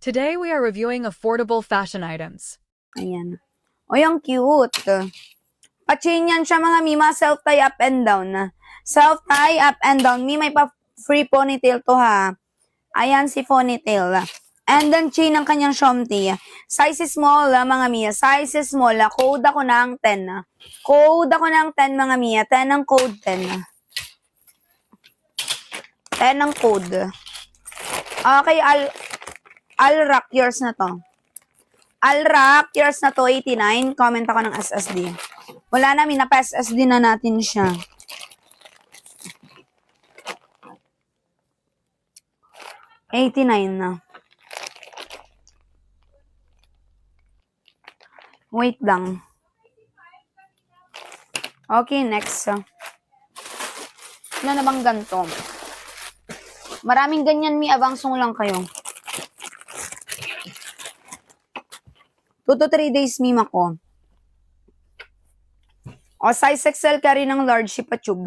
Today we are reviewing affordable fashion items. Ayan. O, yung cute. Pa-chain yan siya mga mima. Self-tie up and down. Self-tie up and down. May pa-free ponytail to ha. Ayan si ponytail. And then chain ng kanyang shomti. Size small mga mia. Size small. Code ako ng 10. Code ako ng 10 mga mia. 10 ang code 10. 10 ang code. Okay, I'll rock yours na to. I'll rock yours na to, 89. Comment ako ng SSD. Wala na, minapa-SSD na natin siya. $89 na. Wait lang. Okay, next. Ano na bang ganito? Maraming ganyan, abangsong lang kayo. 2 to 3 days, ako. O, size XL carry ng large si Pachub.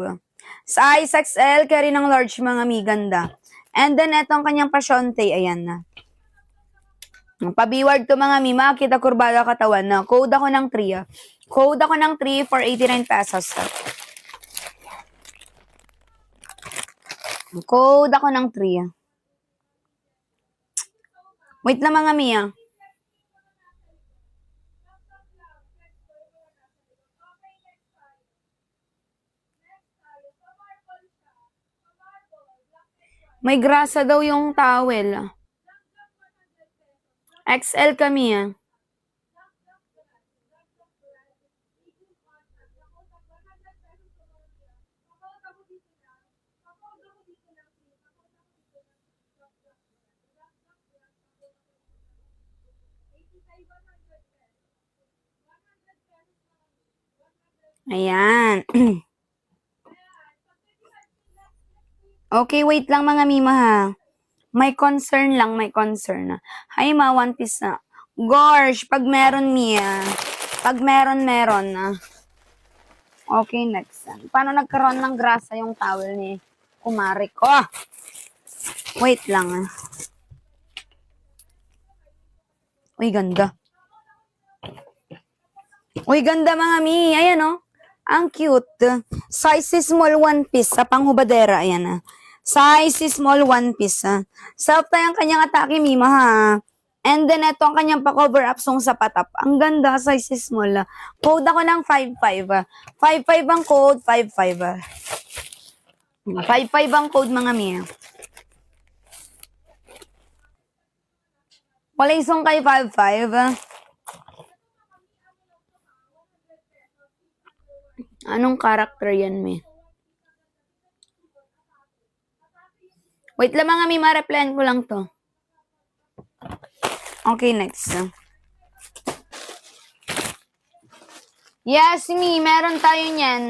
Size XL carry ng large mga ganda. And then, etong kanyang pasyonte, ayan na. Pabeward to mga makita kurbada katawan na. Code ako ng 3. Code ako ng 3 for 89 pesos. Code ako ng 3. Wait lang mga Mia. May grasa daw yung towel. XL kami Ayan. Okay, wait lang mga mima ha. May concern lang, may concern. Hay ma, one piece na. Gorge, pag meron Mia. Pag meron na. Okay, next. Paano nagkaroon ng grasa yung towel ni kumari ko? Wait lang. Uy, ganda. Uy, ganda mga mi. Ayan oh. Ang cute. Size small one piece sa panghubadera. Ayan Size small one piece. Self-tie ang kanyang atake, mima ha. And then, ito ang kanyang pa-cover up song sa patap. Ang ganda, size small. Code ako ng 5.5. 5.5 ang code, 5.5. 5.5 ang code, mga miya. Wala isong kay 5.5. Anong character yan, mi? Wait lang mga mi, ma-replyan ko lang to. Okay, next. Yes, mi, meron tayo niyan.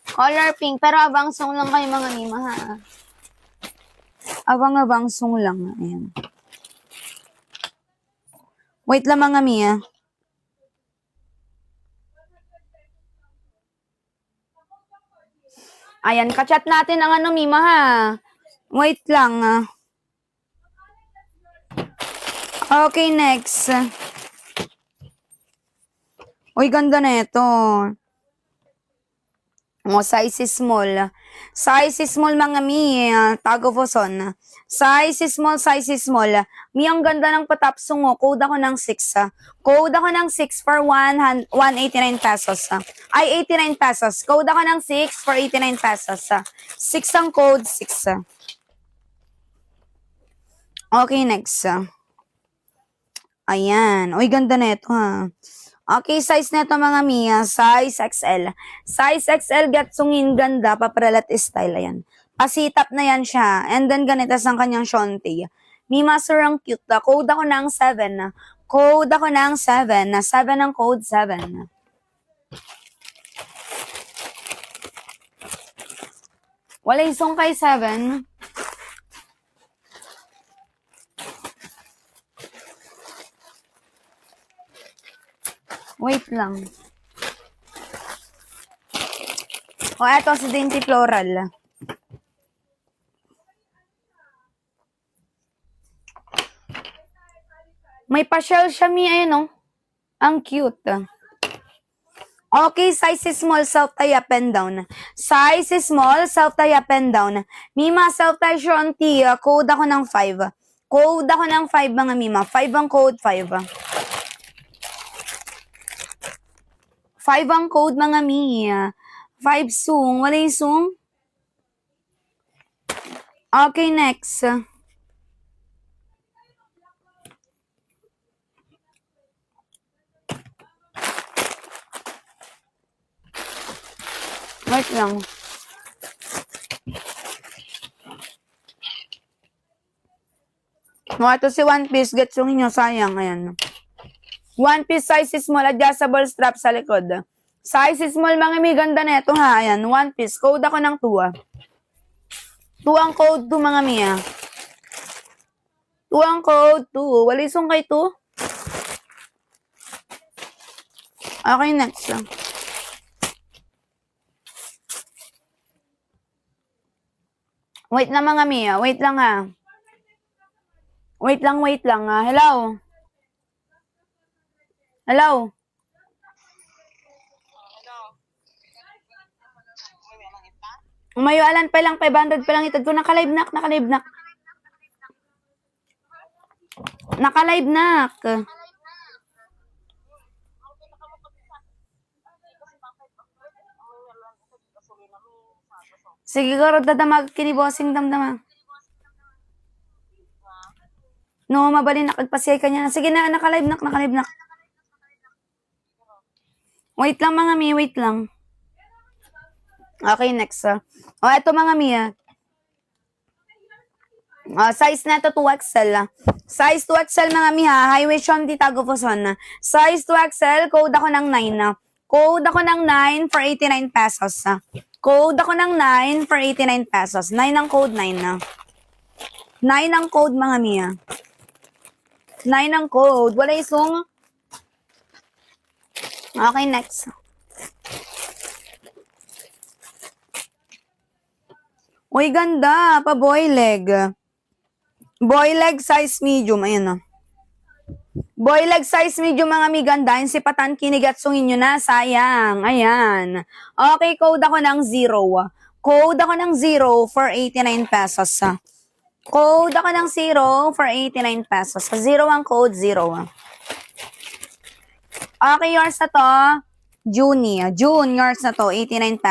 Color pink, pero abangsong lang kayo mga mi, ha. Abangsong lang. Ayan. Wait lang mga mi, Ayan, kachat natin ang mima ha. Wait lang. Okay, next. Uy, ganda na ito. Size small. Size small mga mi. Tago Foson. Size small. Mi, ang ganda ng patapsong. Code ako ng 6. Code ako ng 6 for 189 pesos. Ay, 89 pesos. Code ako ng 6 for 89 pesos. 6 ang code, 6. Okay, next. Ayan. Uy, ganda na ito ha. Okay, size na ito mga Mia. Size XL. Size XL, gatsungin, ganda, papralat style. Ayan. Pasitap na yan siya. And then, ganito ang kanyang shonti. Mima, sir, ang cute. Code ako ng 7. Code ako ng 7. 7 ang code, 7. Wala isong kay 7. Wait lang. O, eto si Dainty Floral. May pa-shell siya, mi. Ayun, oh. Ang cute. Okay, size is small, self-tie up and down. Size is small, self-tie up and down. Mima, self-tie siya on T. Code ako ng 5. Code ako ng 5, mga Mima. 5 ang code, 5. 5 ang code, mga Mia. 5 sung. Wala yung sung? Okay, next. Wait lang. Ito si One Piece. Gets yung inyo. Sayang. Ayan. One Piece size is small. Adjustable strap sa likod. Size is small, mga mi. Ganda na ito, ha. Ayan. One Piece. Code ako ng 2. 2 ang code 2, mga mi, ha. 2 ang code 2. Walisong kay 2. Okay, next. Wait na, mga Mia. Wait lang, ha. Wait lang, ha. Hello? Hello? Umayo alan pa lang, 500 pa lang itad ko. Naka-live nak. Naka-live nak. Sige, garo, dadamag kinibosing damdama. No, mabali nakagpasiyay ka niya. Sige na, naka-live nak. Wait lang, mga mi, wait lang. Okay, next. Ito, mga mi, size na ito 2XL. Size 2XL, mga mi, ha. Highway Sean Di Tago Puson. Size 2XL, code ako ng 9. Code ako ng 9 for 89 pesos. Code ako ng 9 for 89 pesos. 9 ang code, 9. 9 ang code, mga mi, 9 ang code. Wala isong. Okay, next. Uy, ganda. Pa boy leg. Boy leg size medium. Ayan, Boy leg size medium, mga mi. Ganda. Yung sipatan kinigatsungin nyo na. Sayang. Ayan. Okay, code ako ng 0. Code ako ng 0 for 89 pesos. Code ako ng 0 for 89 pesos. 0 ang code, 0. Okay, yours na to. June, yours na to. 89 pesos.